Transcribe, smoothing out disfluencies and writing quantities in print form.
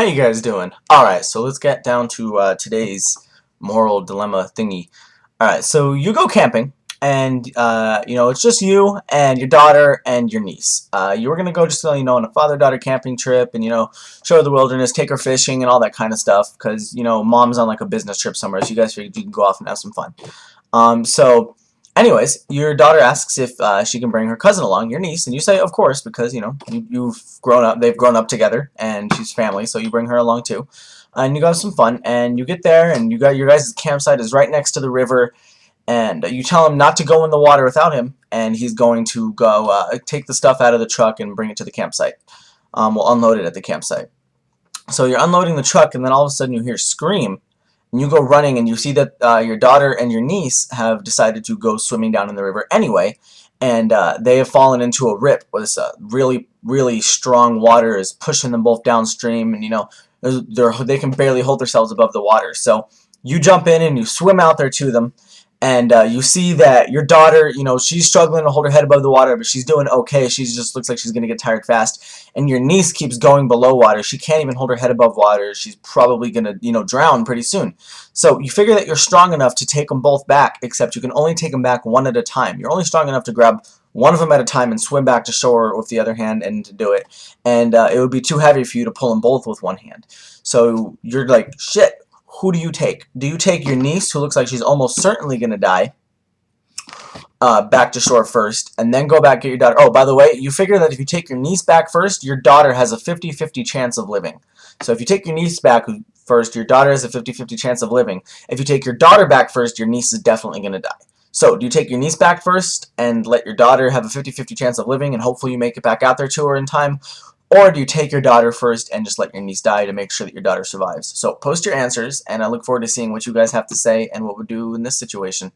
How you guys doing? Alright, so let's get down to today's moral dilemma thingy. Alright, so you go camping, and, it's just you and your daughter and your niece. You were going to go just, on a father-daughter camping trip and, show her the wilderness, take her fishing and all that kind of stuff, because, mom's on, like, a business trip somewhere, so you guys figured you can go off and have some fun. Anyways, your daughter asks if she can bring her cousin along, your niece, and you say, of course, because, you've grown up, they've grown up together, and she's family, so you bring her along too. And you go have some fun, and you get there, and you got your guys' campsite is right next to the river, and you tell him not to go in the water without him, and he's going to go take the stuff out of the truck and bring it to the campsite. We'll unload it at the campsite. So you're unloading the truck, and then all of a sudden you hear a scream, and you go running, and you see that your daughter and your niece have decided to go swimming down in the river anyway, and they have fallen into a rip where this really, really strong water is pushing them both downstream, and they can barely hold themselves above the water. So you jump in and you swim out there to them, and you see that your daughter, she's struggling to hold her head above the water, but she's doing okay. She just looks like she's going to get tired fast. And your niece keeps going below water. She can't even hold her head above water. She's probably going to, drown pretty soon. So you figure that you're strong enough to take them both back, except you can only take them back one at a time. You're only strong enough to grab one of them at a time and swim back to shore with the other hand and to do it. And it would be too heavy for you to pull them both with one hand. So you're like, shit. Who do you take? Do you take your niece, who looks like she's almost certainly going to die, back to shore first, and then go back get your daughter? Oh, by the way, you figure that if you take your niece back first, your daughter has a 50-50 chance of living. So if you take your niece back first, your daughter has a 50-50 chance of living. If you take your daughter back first, your niece is definitely going to die. So do you take your niece back first and let your daughter have a 50-50 chance of living and hopefully you make it back out there to her in time? Or do you take your daughter first and just let your niece die to make sure that your daughter survives? So post your answers, and I look forward to seeing what you guys have to say and what we'll do in this situation.